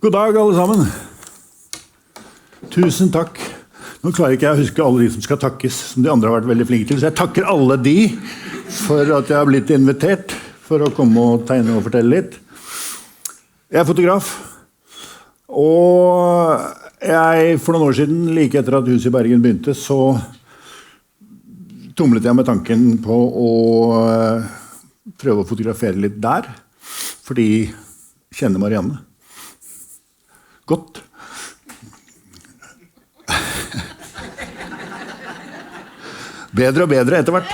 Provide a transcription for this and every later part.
God dag, alle sammen. Tusen takk. Nå klarer ikke jeg å huske alle de som skal takkes, som de andre har vært veldig flinke til, så jeg takker alle de for at jeg har blitt invitert for å komme og tegne og fortelle litt. Jeg er fotograf, og for noen år siden, like etter at Huset i Bergen begynte, så tumlet jeg med tanken på å prøve å fotografere litt der, fordi jeg kjenner Marianne godt. Bedre og bedre etter hvert.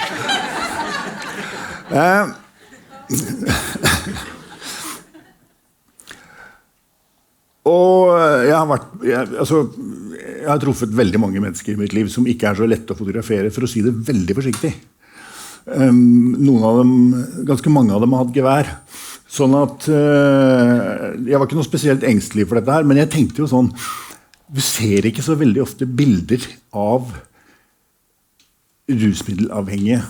Og jeg har truffet veldig mange mennesker i mitt liv som ikke er så lette å fotografere, for å si det veldig forsiktig. Noen av dem, ganske mange av dem har hatt gevær. Sånn at jeg var ikke noe spesielt engstelig for dette her, men jeg tenkte jo sånn, vi ser ikke så veldig ofte bilder av rusmiddelavhengige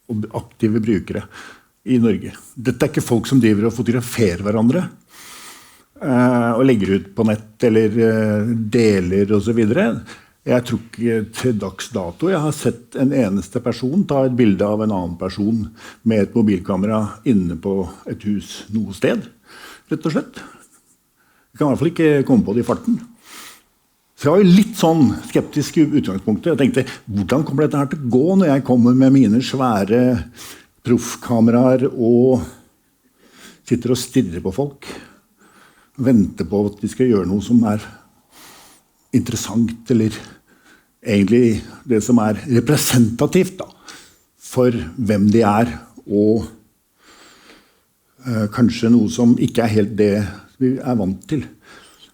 og aktive brukere i Norge. Dette er ikke folk som driver og fotograferer hverandre og legger ut på nett eller deler og så videre. Jeg tror ikke til dags dato jeg har sett en eneste person ta et bilde av en annen person med et mobilkamera inne på et hus noe sted, rett og slett. Jeg kan i hvert fall ikke komme på det i farten. Så jeg var jo litt sånn skeptisk i utgangspunktet. Jeg tenkte, hvordan kommer dette her til å gå når jeg kommer med mine svære proffkameraer og sitter og stirrer på folk, venter på at de skal gjøre noe som er interessant, eller egentlig det som er representativt da, for hvem de er, og kanskje noe som ikke er helt det vi er vant til.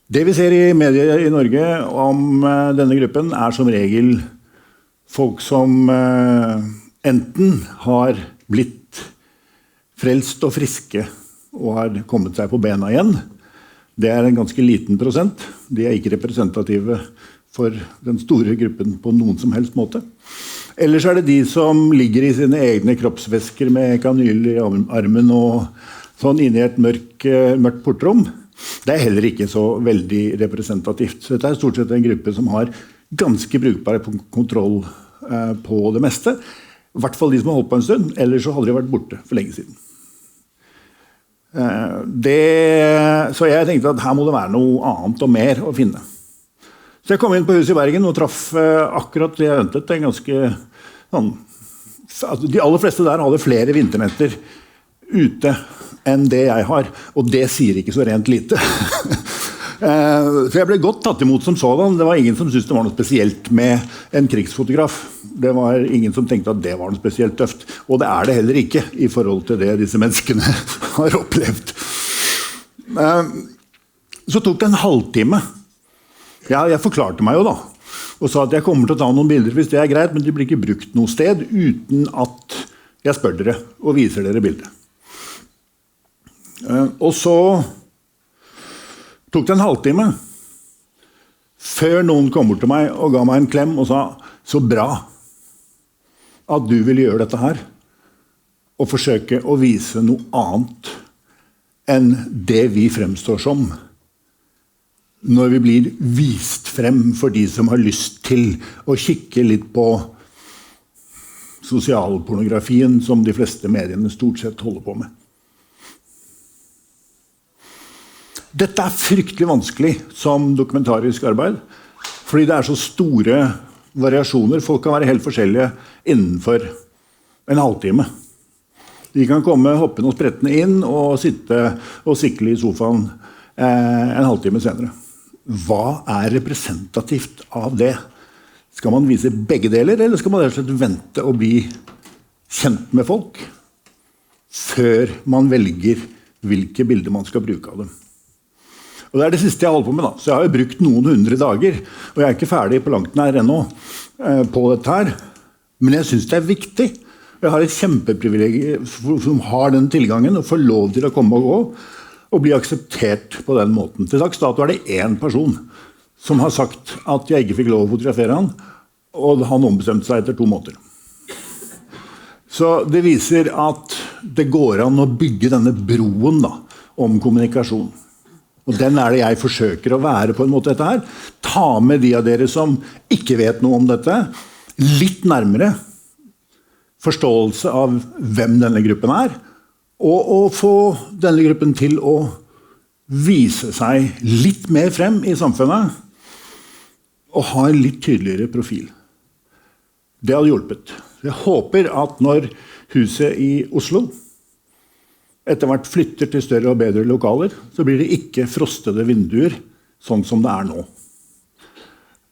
Det vi ser i medier i Norge om denne gruppen er som regel folk som enten har blitt frelst og friske og har kommet seg på bena igjen. Det er en ganske liten prosent. De er ikke representative for den store gruppen på noen som helst måte. Ellers er det de som ligger i sine egne kroppsvæsker med kanyl i armen og sånn inne i et mørkt portrom. Det er heller ikke så veldig representativt. Så dette er stort sett en gruppe som har ganske brukbar kontroll på det meste. I hvert fall de som har holdt på en stund, ellers så hadde de vært borte for lenge siden. Så jeg tenkte at her må det være noe annet og mer å finne. Så jeg kom inn på Huset i Bergen og traff akkurat det jeg ventet. En ganske, sånn, de aller fleste der hadde flere vinternetter ute enn det jeg har, og det sier ikke så rent lite. Så jeg ble godt tatt imot som sådan. Det var ingen som syntes det var noe spesielt med en krigsfotograf. Det var ingen som tenkte at det var noe spesielt tøft. Og det er det heller ikke i forhold til det disse menneskene har opplevd. Så tok det en halvtime. Ja, jeg forklarte meg jo da, og sa at jeg kommer til å ta noen bilder hvis det er greit, men de blir ikke brukt noe sted uten at jeg spør dere og viser dere bildet. Og så tok det en halvtime før noen kom bort til meg og ga meg en klem og sa, så bra at du vil gjøre dette her og forsøke å vise noe annet enn det vi fremstår som når vi blir vist frem for de som har lyst til å kikke litt på sosialpornografien som de fleste mediene stort sett holder på med. Dette er fryktelig vanskelig som dokumentarisk arbeid, fordi det er så store variasjoner. Folk kan være helt forskjellige innenfor en halvtime. De kan komme hoppende og sprettende inn og sitte og sikle i sofaen en halvtime senere. Hva er representativt av det? Skal man vise begge deler, eller skal man rett og slett vente og bli kjent med folk før man velger hvilke bilder man skal bruke av dem? Og det er det siste jeg holder på med da. Så jeg har jo brukt noen 100 dager, og jeg er ikke ferdig på langt nær ennå på dette her. Men jeg synes det er viktig. Jeg har et kjempeprivilegium som har den tilgangen og får lov til å komme og gå og bli akseptert på den måten. Til dags dato er det en person som har sagt at jeg ikke fikk lov å fotografere han, og han ombestemte seg etter 2 måneder. Så det viser at det går an å bygge denne broen da, om kommunikasjon. Og den det jeg forsøker å være på en måte dette her. Ta med de av dere som ikke vet noe om dette, litt nærmere forståelse av hvem denne gruppen og få denne gruppen til å vise seg litt mer frem i samfunnet og ha en litt tydeligere profil. Det hadde hjulpet. Jeg håper at når huset i Oslo etter hvert flytter til større og bedre lokaler, så blir det ikke frostede vinduer, sånn som det nå.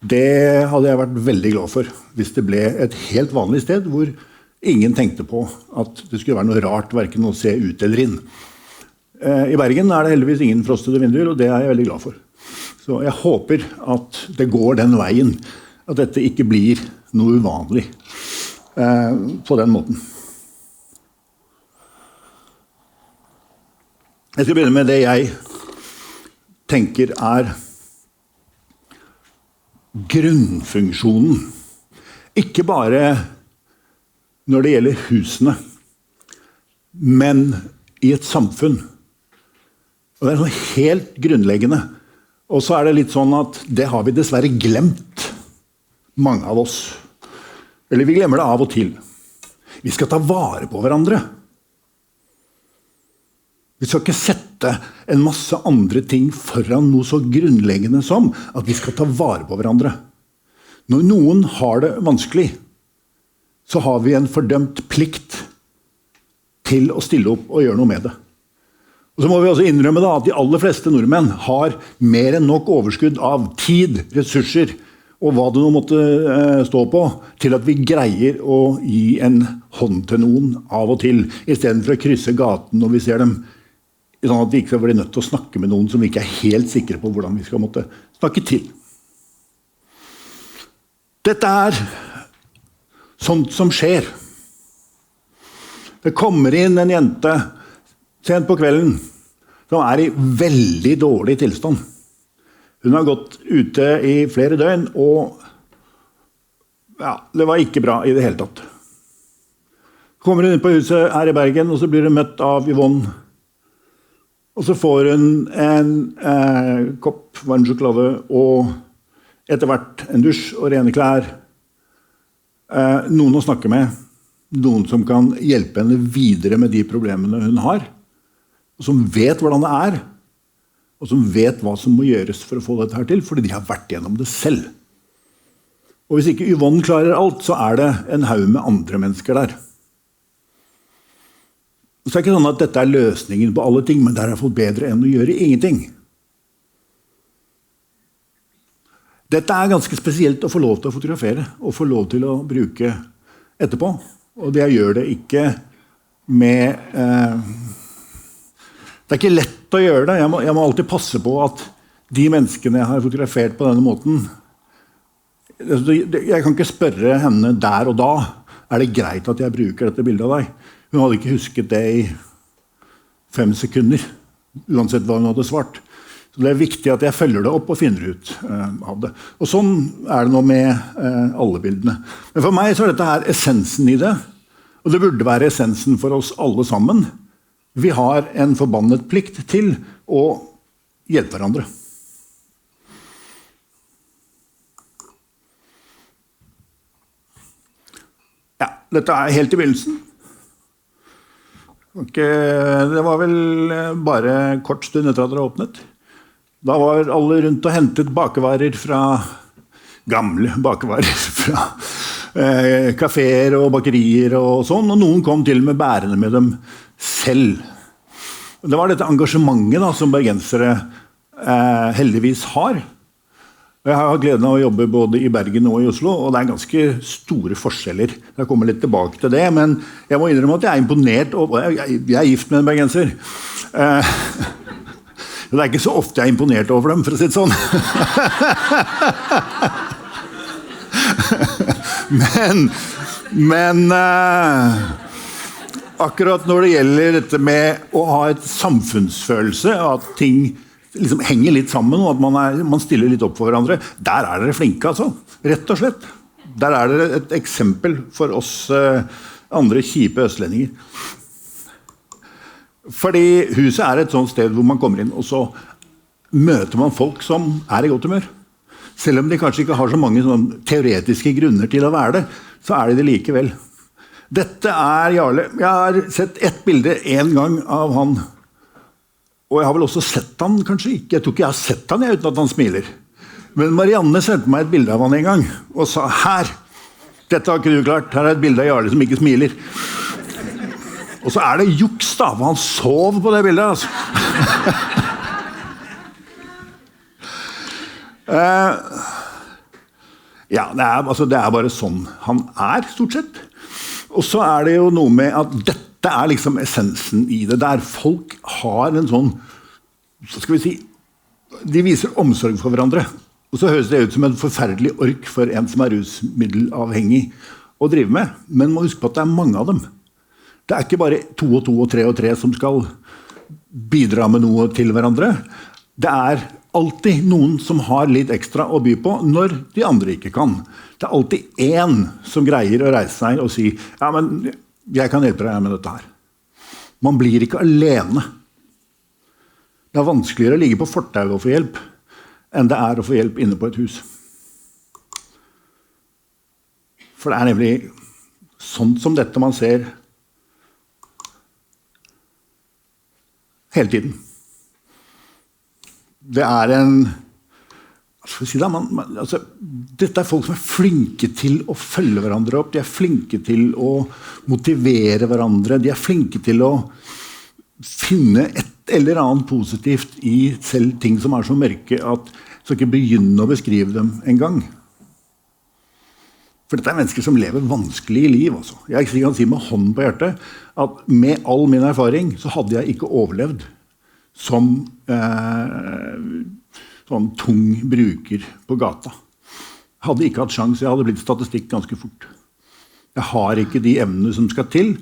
Det hadde jeg vært veldig glad for, hvis det ble et helt vanlig sted, hvor ingen tenkte på at det skulle være noe rart, hverken å se ut eller inn. I Bergen det heldigvis ingen frostede vinduer, og det jeg veldig glad for. Så jeg håper at det går den veien, at dette ikke blir noe uvanlig på den måten. Jeg skal begynne med det jeg tenker grunnfunksjonen. Ikke bare når det gjelder husene, men i et samfunn. Og det noe helt grunnleggende. Og så det litt sånn at det har vi dessverre glemt, mange av oss. Eller vi glemmer det av og til. Vi skal ta vare på hverandre. Vi skal ikke sette en masse andre ting foran noe så grunnleggende som at vi skal ta vare på hverandre. Når noen har det vanskelig, så har vi en fordømt plikt til å stille opp og gjøre noe med det. Og så må vi også innrømme at de aller fleste nordmenn har mer enn nok overskudd av tid, ressurser og hva det nå måtte stå på, til at vi greier å gi en hånd til noen av og til, i stedet for å krysse gaten når vi ser dem, sånn at vi ikke skal bli nødt til å snakke med noen som vi ikke helt sikre på hvordan vi skal måtte snakke til. Dette sånt som skjer. Det kommer inn en jente sent på kvelden som i veldig dårlig tilstand. Hun har gått ute i flere døgn, og det var ikke bra i det hele tatt. Kommer hun inn på huset her i Bergen, og så blir hun møtt av Yvonne. Og så får hun en kopp varm sjokolade, og etter hvert en dusj og rene klær. Noen å snakke med, noen som kan hjelpe henne videre med de problemene hun har, og som vet hvordan det og som vet hva som må gjøres for å få dette her til, fordi de har vært gjennom det selv. Og hvis ikke Yvonne klarer alt, så det en haug med andre mennesker der. Så det ikke sånn at dette løsningen på alle ting, men det i hvert fall bedre enn å gjøre ingenting. Dette ganske spesielt å få lov til å fotografere, og få lov til å bruke etterpå. Og jeg gjør det ikke med... Det ikke lett å gjøre det. Jeg må alltid passe på at de menneskene jeg har fotografert på denne måten, jeg kan ikke spørre henne der og da, det greit at jeg bruker dette bildet av deg? Hun hadde ikke husket det i 5 sekunder, uansett hva hun hadde svart. Så det viktig at jeg følger det opp og finner ut av det. Og sånn det nå med alle bildene. Men for meg så dette her essensen i det, og det burde være essensen for oss alle sammen. Vi har en forbannet plikt til å hjelpe hverandre. Ja, dette helt i begynnelsen. Det var vel bare kort stund etter at det åpnet. Da var alle rundt og hentet bakevarer fra gamle bakevarer fra kaféer og bakerier og sånn, og noen kom til med bærende med dem selv. Det var dette engasjementet som bergensere heldigvis har. Jeg har gleden av å jobbe både i Bergen og i Oslo, og det ganske store forskjeller. Jeg kommer litt tilbake til det, men jeg må innrømme at jeg imponert, og jeg gift med en bergenser. Det ikke så ofte jeg imponert over dem, for å si det sånn. Men akkurat når det gjelder dette med å ha et samfunnsfølelse, at ting liksom henger litt sammen, og at man stiller litt opp for hverandre, der dere flinke, altså. Rett og slett. Der dere et eksempel for oss andre kjipe østlendinger. Fordi huset et sånt sted hvor man kommer inn, og så møter man folk som I godt humør. Selv om de kanskje ikke har så mange teoretiske grunner til å være det, så de det likevel. Dette Jarle. Jeg har sett ett bilde en gang av han, og jeg har vel også sett han kanskje ikke. Jeg tror ikke jeg har sett han uten at han smiler. Men Marianne sendte meg et bilde av han en gang, og sa, her, dette har ikke du klart, her et bilde av Jarle som ikke smiler. Og så det juks da, for han sov på det bildet, altså. Ja, det bare sånn han stort sett. Og så det jo noe med at dette liksom essensen I det der. Folk har en sånn, så skal vi si, de viser omsorg for hverandre. Og så høres det ut som en forferdelig ork for en som rusmiddelavhengig å drive med. Men må huske på at det mange av dem. Det ikke bare 2 og 2 og 3 og 3 som skal bidra med noe til hverandre. Det alltid noen som har litt ekstra å by på når de andre ikke kan. Det alltid en som greier å reise seg og si, ja, men jeg kan hjelpe deg med dette her. Man blir ikke alene. Det vanskeligere å ligge på fortau og få hjelp, enn det å få hjelp inne på et hus. For det nemlig sånn som dette man ser hele tiden. Det en skal vi si det, altså, dette folk som flinke til å følge hverandre opp, de flinke til å motivere hverandre, de flinke til å finne et eller annet positivt I selv ting som så mørke at jeg skal ikke begynne å beskrive dem en gang. For dette mennesker som lever vanskelig liv. Altså. Jeg kan si med hånden på hjertet at med all min erfaring så hadde jeg ikke overlevd som sånn tung bruker på gata. Hadde ikke hatt sjans, jeg hadde blitt statistikk ganske fort. Jeg har ikke de evnene som skal til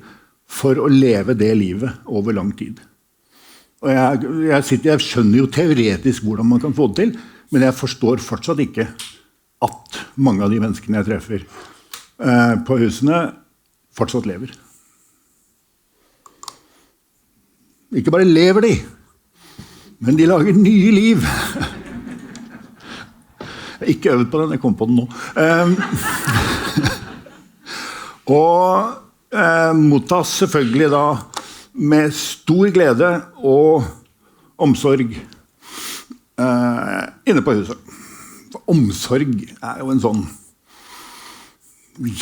for å leve det livet over lang tid. Og jeg skjønner jo teoretisk hvordan man kan få det til, men jeg forstår fortsatt ikke at mange av de menneskene jeg treffer på husene fortsatt lever. Ikke bare lever de, men de lager nye liv. Jeg har ikke øvet på den, jeg kom på den nå. Og mottas selvfølgelig da med stor glede og omsorg inne på huset. For omsorg jo en sånn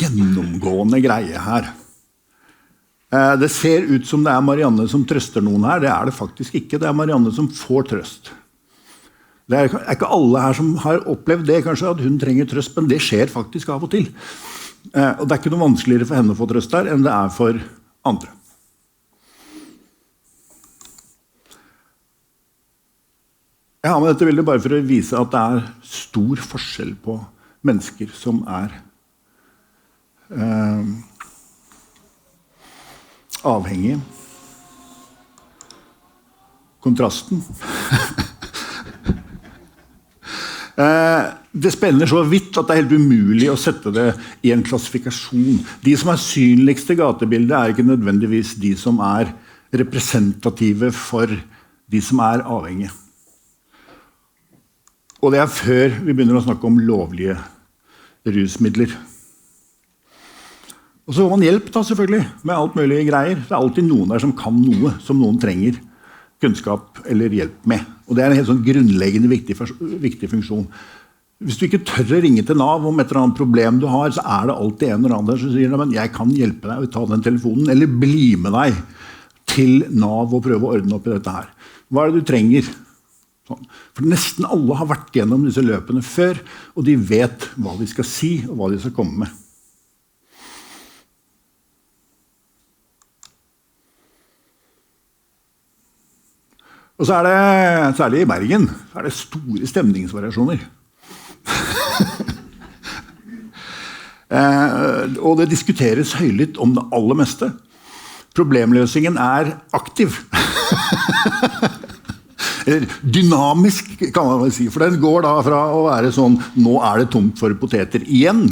gjennomgående greie her. Det ser ut som det Marianne som trøster noen her. Det det faktisk ikke. Det Marianne som får trøst. Det ikke alle her som har opplevd det, kanskje at hun trenger trøst, men det skjer faktisk av og til. Og det ikke noe vanskeligere for henne å få trøst der enn det for andre. Jeg har med dette bildet bare for å vise at det stor forskjell på mennesker som avhengige. Kontrasten. Det spenner så vidt at det helt umulig å sette det I en klassifikasjon. De som synligste gatebildet ikke nødvendigvis de som representative for de som avhengige. Og det før vi begynner å snakke om lovlige rusmidler. Og så får man hjelp da selvfølgelig, med alt mulig greier. Det alltid noen der som kan noe, som noen trenger kunnskap eller hjelp med. Og det en helt sånn grunnleggende viktig funksjon. Hvis du ikke tør å ringe til NAV om et eller annet problem du har, så det alltid en eller annen der som sier, men jeg kan hjelpe deg å ta den telefonen, eller bli med deg til NAV og prøve å ordne opp I dette her. Hva det du trenger? Sånn. For nesten alle har vært gjennom disse løpene før, og de vet hva de skal si og hva de skal komme med. Og så det, særlig I Bergen, så det store stemningsvariasjoner. Og det diskuteres høylytt om det aller meste. Problemløsningen aktiv. Dynamisk, kan man vel si. For den går da fra å være sånn, nå det tomt for poteter igjen,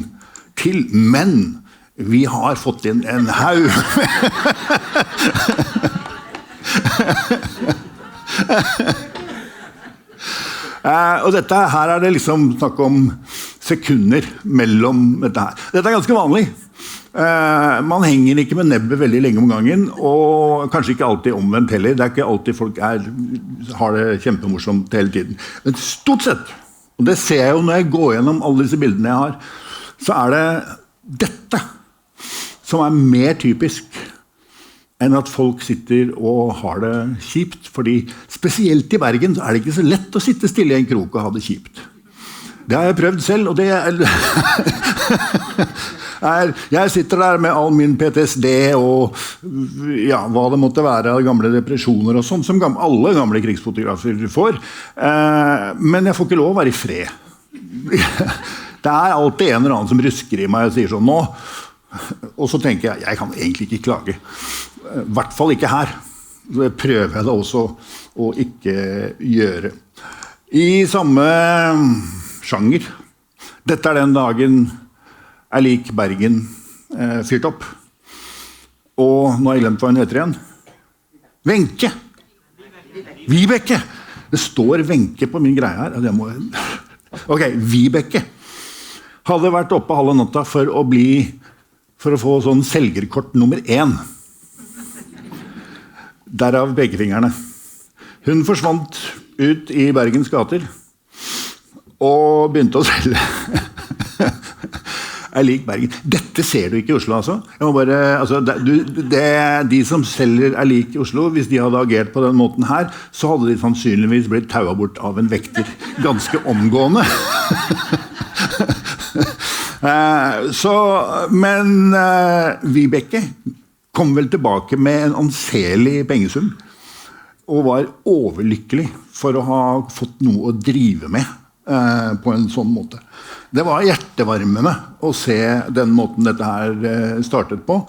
til, men vi har fått inn en haug. Og dette her det liksom snakk om sekunder mellom dette her. Dette ganske vanlig. Man henger ikke med nebbet veldig lenge om gangen, og kanskje ikke alltid omvendt heller. Det ikke alltid folk har det kjempemorsomt hele tiden. Men stort sett, og det ser jeg jo når jeg går gjennom alle disse bildene jeg har, så det dette som mer typisk enn at folk sitter og har det kjipt. Fordi spesielt i Bergen så det ikke så lett å sitte stille i en krok og ha det kjipt. Det har jeg prøvd selv, og det jeg sitter der med all min PTSD og ja, hva det måtte være av gamle depresjoner og sånt, som alle gamle krigsfotografer får. Men jeg får ikke lov å være i fred. Det alltid en eller annen som rusker i meg og sier sånn nå, og så tenker jeg kan egentlig ikke klage. I hvert fall ikke her. Det prøver jeg da også å ikke gjøre. I samme sjanger. Dette den dagen lik Bergen fyrt opp. Og nå har jeg glemt hva hun heter igjen. Wenche! Vibeke! Det står Wenche på min greie her. Det må... Ok, Vibeke hadde vært oppe halve natta for å få sånn selgerkort nummer 1. Derav pekefingrene. Hun forsvant ut i Bergens gater og begynte å selge. Jeg liker Bergen. Dette ser du ikke i Oslo, altså. Jeg må bare, altså de som selger lik i Oslo, hvis de hadde agert på den måten her, så hadde de sannsynligvis blitt tauet bort av en vekter ganske omgående. Men Vibeke kom vel tilbake med en anselig pengesum og var overlykkelig for å ha fått noe å drive med på en sånn måte. Det var hjertevarmende å se den måten dette her startet på,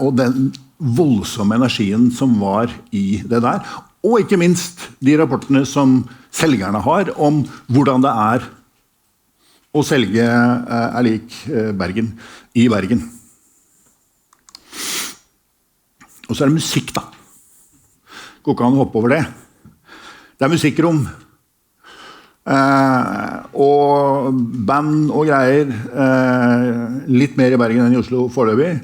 og den voldsomme energien som var i det der, og ikke minst de rapportene som selgerne har om hvordan det å selge lik Bergen i Bergen. Og så det musikk da. Går ikke an å hoppe over det. Det musikkrom. Og band og greier. Litt mer i Bergen enn i Oslo foreløpig.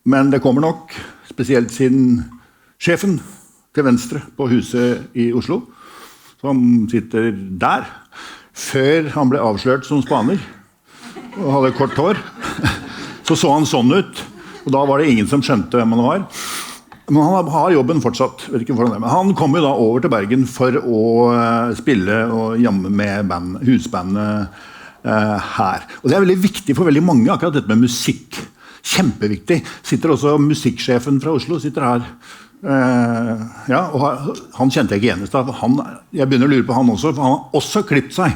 Men det kommer nok, spesielt siden sjefen til venstre på huset i Oslo, som sitter der, før han ble avslørt som spaner og hadde kort hår, så han sånn ut, og da var det ingen som skjønte hvem han var. Men han har jobben fortsatt, vet ikke hvordan det men han kom jo da over til Bergen for å spille og jamme med husbandet her. Og det veldig viktig for veldig mange, akkurat dette med musikk. Kjempeviktig. Sitter også musikksjefen fra Oslo, sitter her. Ja, og han kjente jeg ikke eneste av. Jeg begynner å lure på han også, for han har også klippet seg.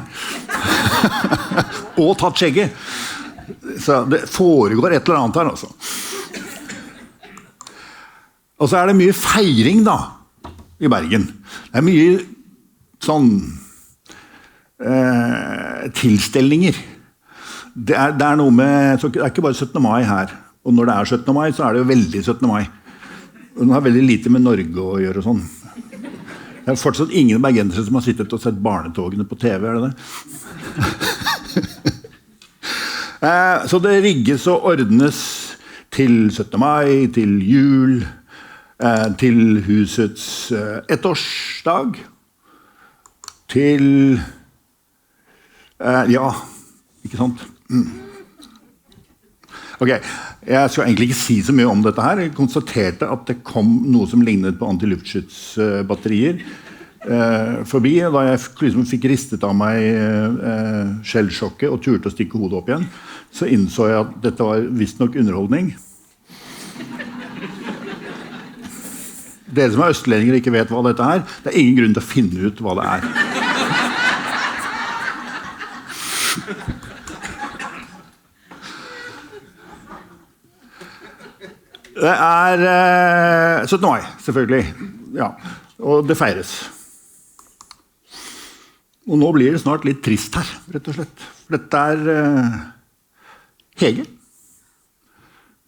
Og tatt skjegget. Så det foregår et eller annet her, altså. Og så det mye feiring da, i Bergen. Det mye sånn tilstelninger. Det noe med, så det ikke bare 17. mai her. Og når det 17. mai, så det jo veldig 17. mai. Og den har veldig lite med Norge å gjøre og sånn. Det fortsatt ingen bergensere som har sittet og sett barnetogene på TV, det det? Så det rigges og ordnes til 17. mai, til jul, til husets ettårsdag, til ja, ikke sant? Ok, jeg skal egentlig ikke si så mye om dette her. Jeg konstaterte at det kom noe som lignet på antiluftskytsbatterier forbi, da jeg liksom fikk ristet av meg skjellsjokket og turte å stikke hodet opp igjen, så innså jeg at dette var visst nok underholdning. Dere som østlendinger ikke vet hva dette det ingen grunn til å finne ut hva det Det 17. mai, selvfølgelig. Ja, og det feires. Og nå blir det snart litt trist her, rett og slett. For dette Hege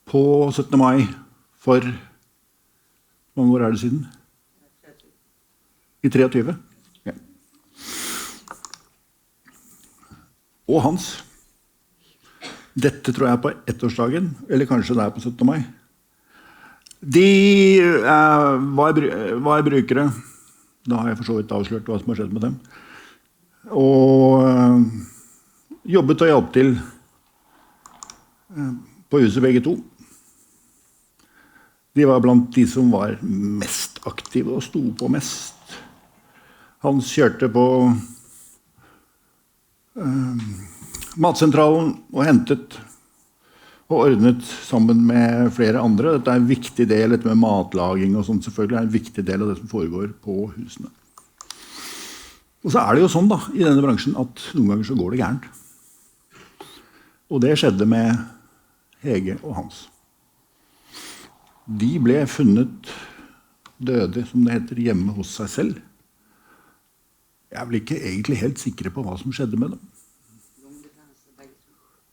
på 17. mai for hvor mange år det siden? I 23. Ja. og Hans. Dette tror jeg på ettårsdagen, eller kanskje det på 17. mai. De var brukere. Da har jeg for så vidt avslørt hva som har skjedd med dem. Og jobbet og hjalp til på huset begge to. De var blant de som var mest aktive og sto på mest. Hans kjørte på matsentralen og hentet og ordnet sammen med flere andre. Dette en viktig del, dette med matlaging og sånt selvfølgelig en viktig del av det som foregår på husene. Og så det jo sånn da, i denne bransjen at noen ganger så går det gærent. Og det skjedde med Hege og Hans. De ble funnet døde, som det heter, hjemme hos seg selv. Jeg ble ikke egentlig helt sikre på hva som skjedde med dem.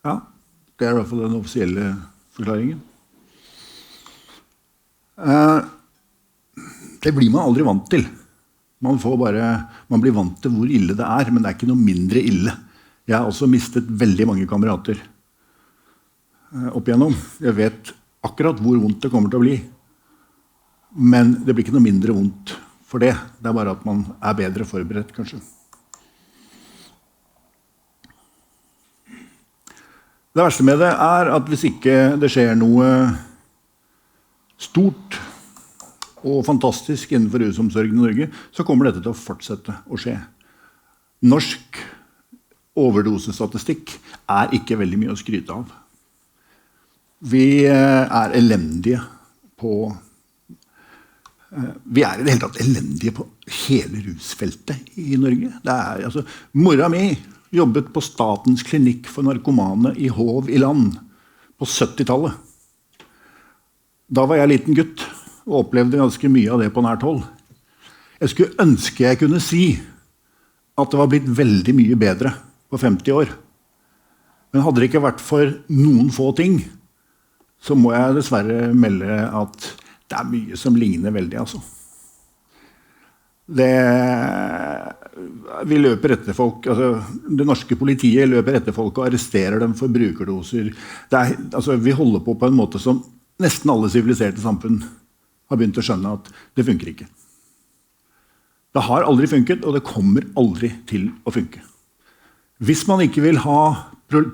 Ja, det I hvert fall den offisielle forklaringen. Det blir man aldri vant til. Man blir vant til hvor ille det men det ikke noe mindre ille. Jeg har også mistet veldig mange kamerater opp igjennom. Jeg vet akkurat hvor vondt det kommer til å bli. Men det blir ikke noe mindre vondt for det. Det bare at man bedre forberedt, kanskje. Det verste med det at hvis ikke det skjer noe stort og fantastisk innenfor rusomsorgen I Norge, så kommer dette til å fortsette å skje. Norsk overdosestatistikk ikke veldig mye å skryte av. Vi elendige på vi I det hele tatt elendige på hele rusfeltet I Norge. Altså, mora mi jobbet på Statens klinikk for narkomane I Hov I land på 70-tallet. Da var jeg liten gutt og opplevde ganske mye av det på nært hold. Jeg skulle ønske jeg kunne si at det var blitt veldig mye bedre på 50 år. Men hadde det ikke vært for noen få ting, så må jeg dessverre melde at det mye som ligner veldig, altså. Vi løper etter folk, altså, det norske politiet løper etter folk og arresterer dem for brukerdoser. Altså, vi holder på en måte som nesten alle siviliserte samfunn har begynt å skjønne at det funker ikke. Det har aldri funket, og det kommer aldri til å funke. Hvis man ikke vil ha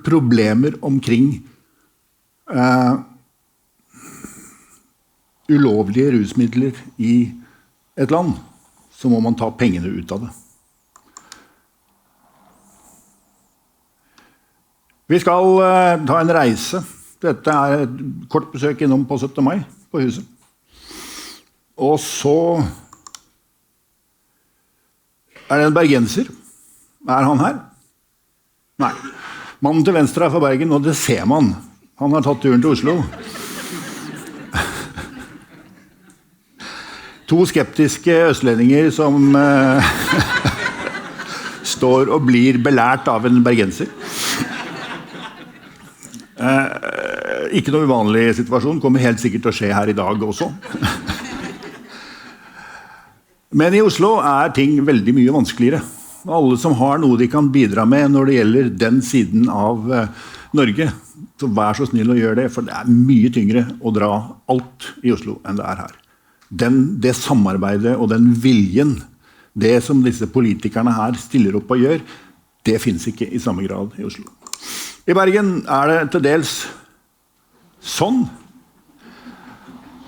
problemer omkring ulovlige rusmidler I et land, så må man ta pengene ut av det. Vi skal ta en reise. Dette et kort besøk innom på 17. mai på huset. Og så det en bergenser. Han her? Nei. Mannen til venstre fra Bergen, og det ser man. Han har tatt turen til Oslo. To skeptiske østlendinger som står og blir belært av en bergenser. Ikke noe uvanlig situasjon, kommer helt sikkert til å skje her I dag også. Men I Oslo ting veldig mye vanskeligere. Alle som har noe de kan bidra med når det gjelder den siden av Norge, så vær så snill å gjøre det, for det mye tyngre å dra alt I Oslo enn det her. Det samarbeidet og den viljen, det som disse politikerne her stiller opp og gjør, det finnes ikke I samme grad I Oslo. I Bergen det til dels sånn.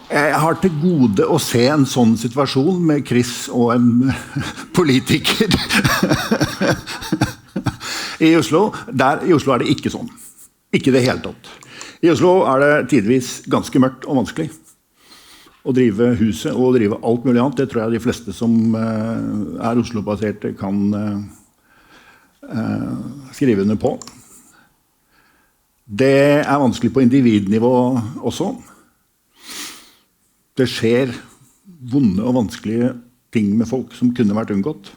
Jeg har til gode å se en sånn situasjon med Chris og en politiker. I Oslo det ikke sånn. Ikke det hele tatt. I Oslo det tidvis ganske mørkt og vanskelig. Å drive huset og drive alt mulig annet, det tror jeg de fleste som Oslo-baserte kan skrive under på. Det vanskelig på individnivå også. Det skjer vonde og vanskelige ting med folk som kunne vært unngått.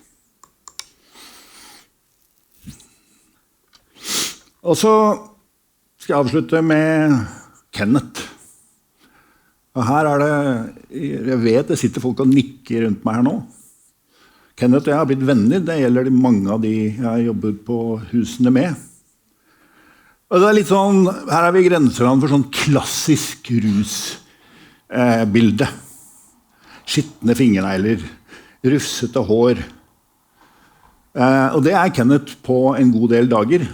Og så skal jeg avslutte med Kenneth. Og her det, jeg vet det sitter folk og nikker rundt meg her nå. Kenneth og jeg har blitt venner, det gjelder mange av de jeg har jobbet på husene med. Og det litt sånn, her vi i grenseland for sånn klassisk rusbilde. Skittende fingernegler, rufsete hår. Og det Kenneth på en god del dager.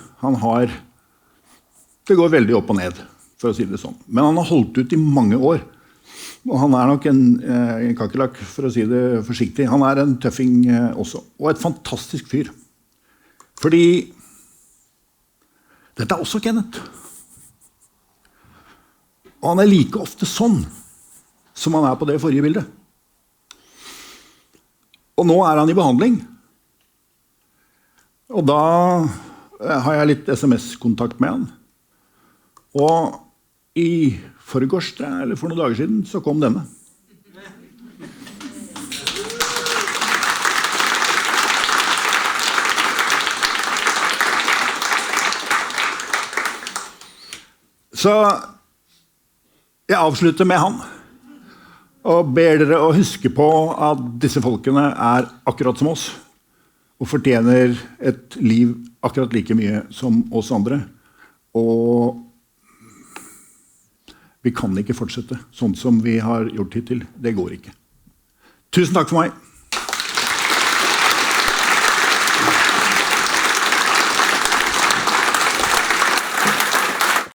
Det går veldig opp og ned, for å si det sånn. Men han har holdt ut i mange år. Og han nok en kakerlakk, for å si det forsiktig. Han en tøffing også. Og et fantastisk fyr. Fordi dette også Kenneth. Og han like ofte sånn som han på det forrige bildet. Og nå han i behandling. Og da har jeg litt SMS-kontakt med han. Og i forgårs, eller for noen dager siden, så kom denne. Så jeg avslutter med han. Og ber dere å huske på at disse folkene akkurat som oss. Og fortjener et liv akkurat like mye som oss andre. Og vi kan ikke fortsette sånn som vi har gjort hittil. Det går ikke. Tusen takk for meg.